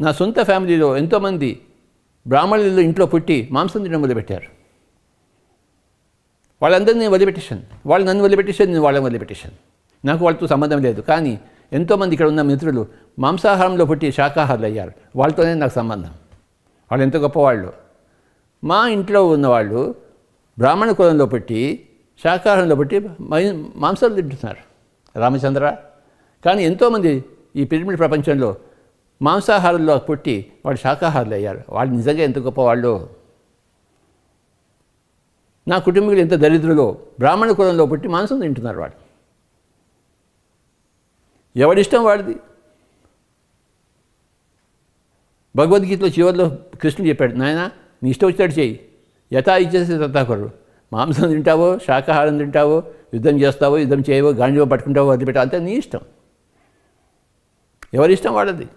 నా సొంత ఫ్యామిలీలో ఎంతోమంది బ్రాహ్మణులు ఇంట్లో పుట్టి మాంసం తినడం మొదలుపెట్టారు. వాళ్ళందరినీ వదిలిపెట్టేశాను, వాళ్ళు నన్ను వదిలిపెట్టేశాను, నేను వాళ్ళని వదిలిపెట్టేశాను. నాకు వాళ్ళతో సంబంధం లేదు. కానీ ఎంతోమంది ఇక్కడ ఉన్న మిత్రులు మాంసాహారంలో పుట్టి శాకాహారులు అయ్యారు. వాళ్ళతోనే నాకు సంబంధం. వాళ్ళు ఎంత గొప్పవాళ్ళు. మా ఇంట్లో ఉన్నవాళ్ళు బ్రాహ్మణ కులంలో పుట్టి శాకాహారంలో పుట్టి మాంసాలు తింటున్నారు రామచంద్ర. కానీ ఎంతోమంది ఈ పిరమిడ్ ప్రపంచంలో మాంసాహారంలో పుట్టి వాళ్ళు శాకాహారులు అయ్యారు. వాళ్ళు నిజంగా ఎంత గొప్పవాళ్ళు. నా కుటుంబీకులు ఎంత దరిద్రులో బ్రాహ్మణ కులంలో పుట్టి మాంసం తింటున్నారు వాళ్ళు. ఎవడిష్టం వాడిది. భగవద్గీతలో చివరిలో కృష్ణుడు చెప్పాడు, నాయన నీ ఇష్టం వచ్చాడు చేయి, యథా ఇచ్చేసి తత్తాకరు. మాంసం తింటావో శాకాహారం తింటావో యుద్ధం చేస్తావో యుద్ధం చేయవో గాంధీవో పట్టుకుంటావో వదిలిపెట్టావో అంతే నీ ఇష్టం. ఎవరిష్టం వాడది.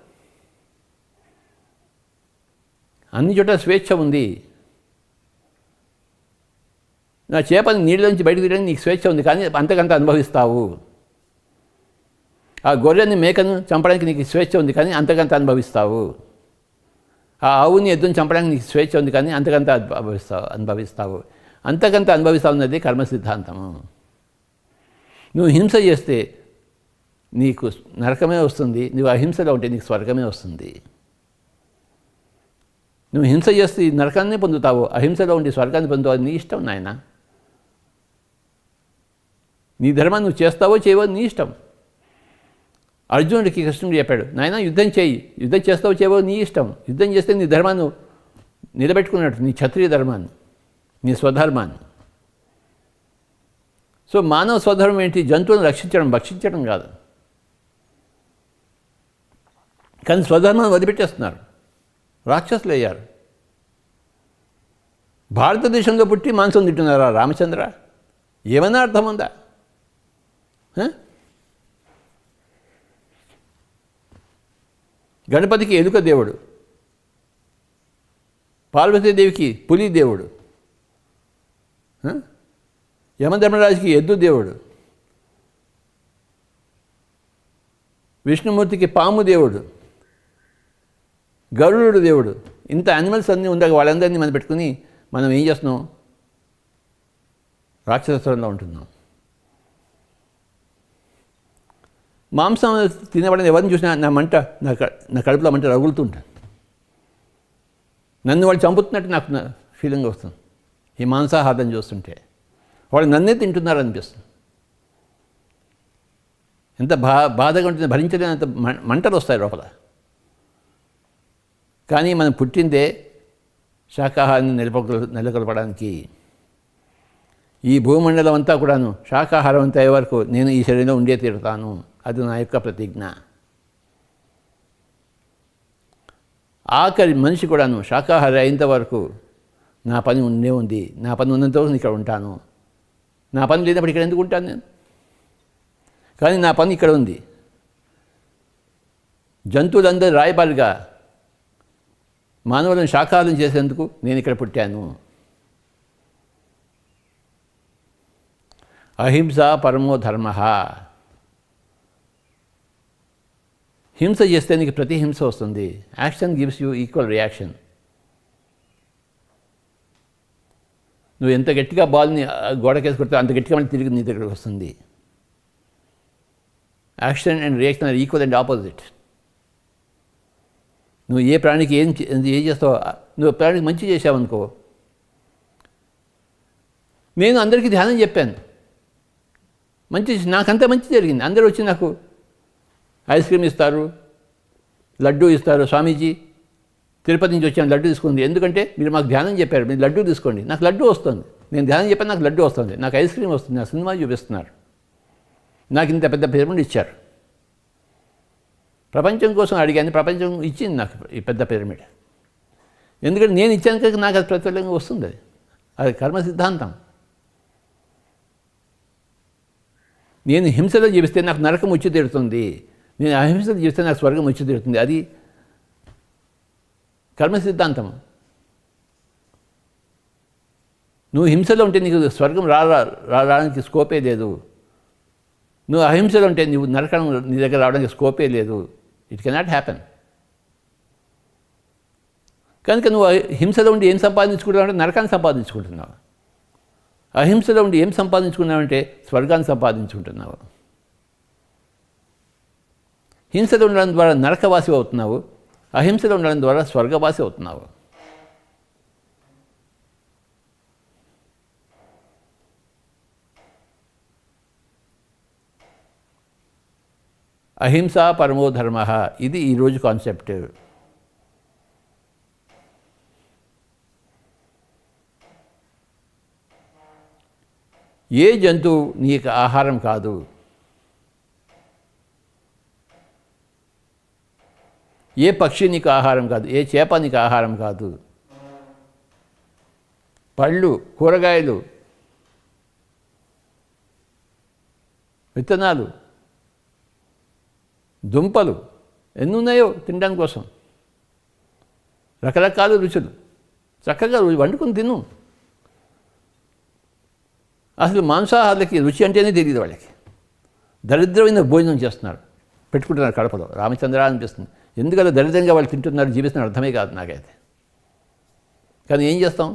అన్ని చోట్ల స్వేచ్ఛ ఉంది. నా చేపని నీళ్ళలోంచి బయటకు తీయడానికి నీకు స్వేచ్ఛ ఉంది, కానీ అంతకంత అనుభవిస్తావు. ఆ గొర్రెని మేకను చంపడానికి నీకు స్వేచ్ఛ ఉంది, కానీ అంతకంత అనుభవిస్తావు. ఆ ఆవుని ఎద్దుని చంపడానికి నీకు స్వేచ్ఛ ఉంది, కానీ అంతకంత అనుభవిస్తావు. అంతకంత అనుభవిస్తావు అన్నది కర్మ సిద్ధాంతము. నువ్వు హింస చేస్తే నీకు నరకమే వస్తుంది, నువ్వు అహింసలో ఉంటే నీకు స్వర్గమే వస్తుంది. నువ్వు హింస చేస్తే నరకాన్ని పొందుతావు, అహింసలో ఉండి స్వర్గాన్ని పొందుతావు. నీ ఇష్టం నాయన. నీ ధర్మాన్ని నువ్వు చేస్తావో చేయవో నీ ఇష్టం. అర్జునుడికి కృష్ణుడు చెప్పాడు, నాయన యుద్ధం చేయి, యుద్ధం చేస్తావో చేయవో నీ ఇష్టం. యుద్ధం చేస్తే నీ ధర్మాన్ని నిలబెట్టుకున్నట్టు, నీ క్షత్రియ ధర్మాన్ని, నీ స్వధర్మాన్ని. సో మానవ స్వధర్మం ఏంటి? జంతువులను రక్షించడం, భక్షించడం కాదు. కానీ స్వధర్మాన్ని వదిలిపెట్టేస్తున్నారు, రాక్షసులు అయ్యారు. భారతదేశంలో పుట్టి మాంసం తింటున్నారా రామచంద్ర? ఏమైనా అర్థం ఉందా? గణపతికి ఎలుక దేవుడు, పార్వతీదేవికి పులి దేవుడు, యమధర్మరాజుకి ఎద్దు దేవుడు, విష్ణుమూర్తికి పాము దేవుడు, గరుడు దేవుడు. ఇంత యానిమల్స్ అన్నీ ఉందాక వాళ్ళందరినీ మనం పెట్టుకుని మనం ఏం చేస్తున్నాం? రాక్షసత్వంలో ఉంటున్నాం. మాంసం తినబడిన ఎవరిని చూసినా నా మంట, నా కడుపులో మంట రగులుతుంటాను. నన్ను వాళ్ళు చంపుతున్నట్టు నాకు ఫీలింగ్ వస్తుంది ఈ మాంసాహారం చూస్తుంటే. వాళ్ళు నన్నే తింటున్నారు అనిపిస్తుంది. ఎంత బాధగా ఉంటుంది, భరించలేనంత మంటలు వస్తాయి లోపల. కానీ మనం పుట్టిందే శాకాహారాన్ని నెలకొల్పడానికి. ఈ భూమండలం అంతా కూడాను శాకాహారం అంతా అయ్యే వరకు నేను ఈ శరీరంలో ఉండే తీరుతాను. అది నా యొక్క ప్రతిజ్ఞ. ఆఖరి మనిషి కూడాను శాకాహారి అయినంత వరకు నా పని ఉండే ఉంది. నా పని ఉన్నంత వరకు ఇక్కడ ఉంటాను. నా పని లేనప్పుడు ఇక్కడ ఎందుకు ఉంటాను నేను? కానీ నా పని ఇక్కడ ఉంది. జంతువులందరూ రాయబారిగా మానవులను శాకాహారం చేసేందుకు నేను ఇక్కడ పుట్టాను. అహింస పరమో ధర్మ. హింస చేస్తే నీకు ప్రతి హింస వస్తుంది. Action gives you equal reaction. నువ్వు ఎంత గట్టిగా బాల్ని గోడకేసి కొడితే అంత గట్టిగా మళ్ళీ తిరిగి నీ దగ్గరకు వస్తుంది. Action and reaction are equal and opposite. నువ్వు ఏ ప్రాణికి ఏం చేస్తావో, నువ్వు ప్రాణికి మంచి చేసావనుకో. నేను అందరికీ ధ్యానం చెప్పాను, మంచి, నాకంతా మంచి జరిగింది. అందరూ వచ్చి నాకు ఐస్ క్రీమ్ ఇస్తారు, లడ్డూ ఇస్తారు. స్వామీజీ తిరుపతి నుంచి వచ్చాను, లడ్డు తీసుకుంది. ఎందుకంటే మీరు మాకు ధ్యానం చెప్పారు, మీరు లడ్డూ తీసుకోండి. నాకు లడ్డు వస్తుంది. నేను ధ్యానం చెప్పాను, నాకు లడ్డు వస్తుంది. నాకు ఐస్ క్రీమ్ వస్తుంది. నాకు సినిమా చూపిస్తున్నారు. నాకు ఇంత పెద్ద పిరమిడ్ ఇచ్చారు. ప్రపంచం కోసం అడిగాను, ప్రపంచం ఇచ్చింది నాకు ఈ పెద్ద పిరమిడ్. ఎందుకంటే నేను ఇచ్చాను కనుక నాకు అది ప్రతిఫలంగా వస్తుంది. అది కర్మ సిద్ధాంతం. నేను హింసలో జీవిస్తే నాకు నరకం వచ్చి తీరుతుంది, నేను అహింసలో జీవిస్తే నాకు స్వర్గం వచ్చి తీరుతుంది. అది కర్మ సిద్ధాంతం. నువ్వు హింసలో ఉంటే నీకు స్వర్గం రావడానికి స్కోపే లేదు. నువ్వు అహింసలో ఉంటే నువ్వు నరకం నీ దగ్గర రావడానికి స్కోపే లేదు. It cannot happen. కనుక నువ్వు హింసలో ఉండి ఏం సంపాదించుకుంటున్నావు అంటే నరకాన్ని సంపాదించుకుంటున్నావు. అహింసలో ఉండి ఏం సంపాదించుకున్నావంటే స్వర్గాన్ని సంపాదించుకుంటున్నావు. హింసలో ఉండడం ద్వారా నరకవాసి అవుతున్నావు, అహింసలో ఉండడం ద్వారా స్వర్గవాసి అవుతున్నావు. అహింస పరమో ధర్మ, ఇది ఈరోజు కాన్సెప్ట్. ఏ జంతువు నీకు ఆహారం కాదు, ఏ పక్షి నీకు ఆహారం కాదు, ఏ చేప నీకు ఆహారం కాదు. పళ్ళు, కూరగాయలు, విత్తనాలు, దుంపలు ఎన్ని ఉన్నాయో తినడానికి కోసం. రకరకాల రుచులు, చక్కగా వండుకొని తిను. అసలు మాంసాహారులకి రుచి అంటేనే తెలియదు. వాళ్ళకి దరిద్రమైన భోజనం చేస్తున్నారు, పెట్టుకుంటున్నారు కడపలో. రామచంద్ర అనిపిస్తుంది. ఎందుకలా దరిద్రంగా వాళ్ళు తింటున్నారు, జీవిస్తున్నారు అర్థమే కాదు నాకైతే. కానీ ఏం చేస్తాం,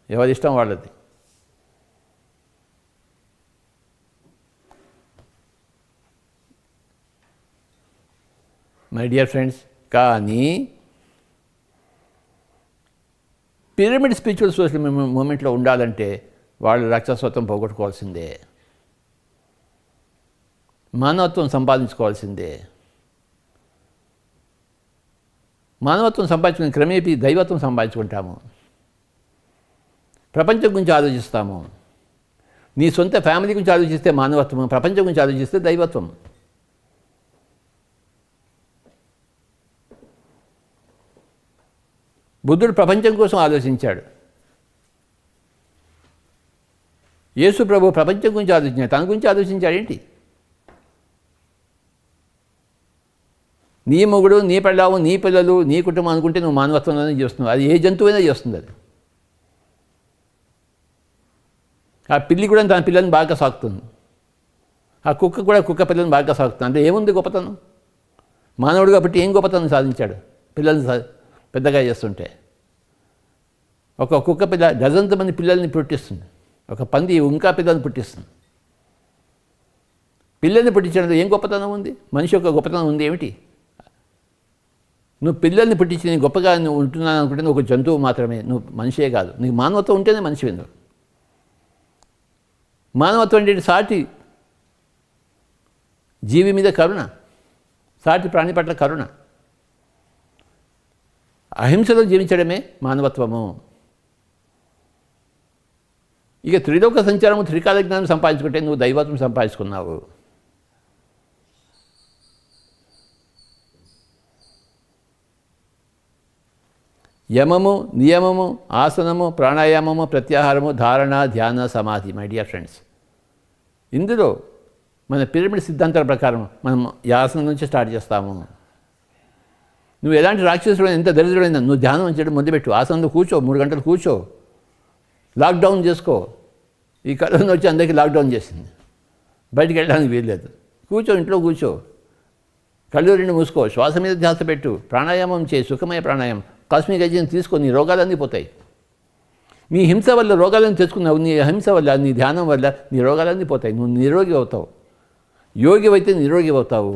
ఎవరి ఇష్టం వాళ్ళది. మై డియర్ ఫ్రెండ్స్, కానీ పిరమిడ్ స్పిరిచువల్ సోషల్ మూమెంట్లో ఉండాలంటే వాళ్ళు రాక్షసత్వం పోగొట్టుకోవాల్సిందే, మానవత్వం సంపాదించుకోవాల్సిందే. మానవత్వం సంపాదించుకుని క్రమేపీ దైవత్వం సంపాదించుకుంటాము. ప్రపంచం గురించి ఆలోచిస్తాము. నీ సొంత ఫ్యామిలీ గురించి ఆలోచిస్తే మానవత్వం, ప్రపంచం గురించి ఆలోచిస్తే దైవత్వం. బుద్ధుడు ప్రపంచం కోసం ఆలోచించాడు. యేసు ప్రభు ప్రపంచం గురించి ఆలోచించాడు, తన గురించి ఆలోచించాడేంటి? నీ మొగుడు, నీ పెళ్ళాము, నీ పిల్లలు, నీ కుటుంబం అనుకుంటే నువ్వు మానవత్వంలోనే చేస్తున్నావు. అది ఏ జంతువైనా చేస్తుంది. అది ఆ పిల్లి కూడా తన పిల్లల్ని బాగా సాకుతుంది, ఆ కుక్క కూడా కుక్క పిల్లల్ని బాగా సాకుతుంది. అంటే ఏముంది గొప్పతనం? మానవుడు కాబట్టి ఏం గొప్పతనం సాధించాడు? పిల్లల్ని పెద్దగా చేస్తుంటే. ఒక కుక్క పిల్ల డజన్త మంది పిల్లల్ని పుట్టిస్తుంది, ఒక పంది ఇంకా పిల్లల్ని పుట్టిస్తుంది. పిల్లల్ని పుట్టించడంలో ఏం గొప్పతనం ఉంది? మనిషి యొక్క గొప్పతనం ఉంది ఏమిటి? నువ్వు పిల్లల్ని పుట్టించి నేను గొప్పగా నువ్వు ఉంటున్నాను అనుకుంటే నువ్వు ఒక జంతువు మాత్రమే, నువ్వు మనిషే కాదు. నీకు మానవత్వం ఉంటేనే మనిషి. నువ్వు మానవత్వం అంటే సాటి జీవి మీద కరుణ, సాటి ప్రాణి పట్ల కరుణ. అహింసలో జీవించడమే మానవత్వము. ఇక త్రిలోక సంచారము, త్రికాల జ్ఞానం సంపాదించుకుంటే నువ్వు దైవత్వం సంపాదించుకున్నావు. యమము, నియమము, ఆసనము, ప్రాణాయామము, ప్రత్యాహారము, ధారణ, ధ్యాన, సమాధి. మై డియర్ ఫ్రెండ్స్, ఇందులో మన పిరమిడ్ సిద్ధాంతాల ప్రకారం మనం ఈ ఆసనం నుంచి స్టార్ట్ చేస్తాము. నువ్వు ఎలాంటి రాక్షసుడు, ఎంత దరిద్రుడైనా నువ్వు ధ్యానం చేయడం మొదలుపెట్టు. ఆసనంలో కూర్చో, 3 గంటలు కూర్చో, లాక్డౌన్ చేసుకో. ఈ కరోనా వచ్చి అందరికీ లాక్డౌన్ చేసింది, బయటికి వెళ్ళడానికి వీల్లేదు. కూర్చో, ఇంట్లో కూర్చో, కళ్ళు 2 మూసుకో, శ్వాస మీద ధ్యాస పెట్టు, ప్రాణాయామం చేయి, సుఖమయ ప్రాణాయామం. కాస్మిక్ ఎనర్జీని తీసుకో, నీ రోగాలన్నీ పోతాయి. నీ హింస వల్ల రోగాలను తెచ్చుకున్నావు, నీ హింస వల్ల, నీ ధ్యానం వల్ల నీ రోగాలన్నీ పోతాయి. నువ్వు నిరోగి అవుతావు. యోగి అయితే నిరోగి అవుతావు.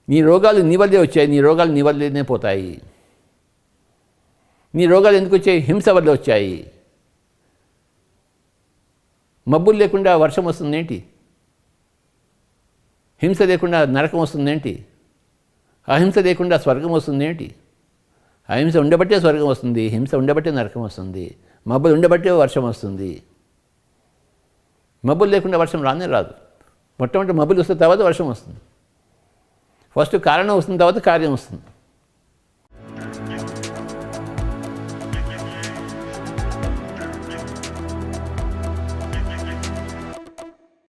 నీ రోగాలు నీ వల్లే వచ్చాయి, నీ రోగాలు నీ వల్లేనే పోతాయి. నీ రోగాలు ఎందుకు వచ్చాయి? హింస వల్ల వచ్చాయి. మబ్బులు లేకుండా వర్షం వస్తుందేంటి? హింస లేకుండా నరకం వస్తుందేంటి? అహింస లేకుండా స్వర్గం వస్తుందేంటి? అహింస ఉండబట్టే స్వర్గం వస్తుంది, హింస ఉండబట్టే నరకం వస్తుంది. మబ్బులు ఉండబట్టే వర్షం వస్తుంది. మబ్బులు లేకుండా వర్షం రానే రాదు. మొట్టమొదటి మబ్బులు వస్తే తర్వాత వర్షం వస్తుంది. ఫస్ట్ కారణం వస్తుంది, తర్వాత కార్యం వస్తుంది.